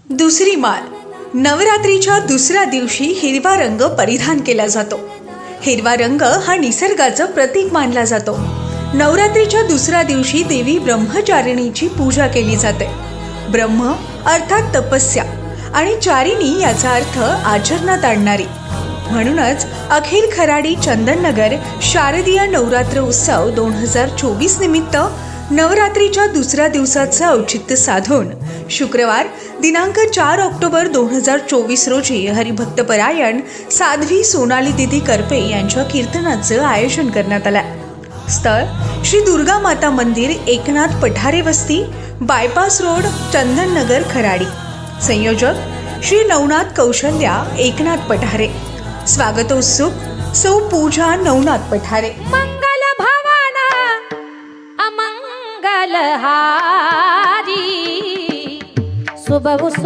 दुसरी माळ. नवरात्रीच्या दुसऱ्या दिवशी हिरवा रंग परिधान केला जातो. हिरवा रंग हा निसर्गाचं प्रतीक मानला जातो. नवरात्रीच्या दुसऱ्या दिवशी देवी ब्रह्मचारिणीची पूजा केली जाते. ब्रह्म अर्थात तपस्या आणि चारिणी याचा अर्थ आचरणात आणणारी. म्हणूनच अखिल खराडी चंदननगर शारदीय नवरात्र उत्सव 2024 निमित्त नवरात्रीच्या दुसऱ्या दिवसाचं औचित्य साधून शुक्रवार दिनांक 4 ऑक्टोबर 2024 रोजी हरिभक्तपरायण साध्वी सोनाली दिदी करपे यांच्या कीर्तनाचं आयोजन करण्यात आलं. स्थळ श्री दुर्गा माता मंदिर, एकनाथ पठारे वस्ती, बायपास रोड, चंदननगर, खराडी. संयोजक श्री नवनाथ कौशल्या, एकनाथ पठारे. स्वागतोत्सुक सौ पूजा नवनाथ पठारे. मंगल भवन अमंगल हारी शुभ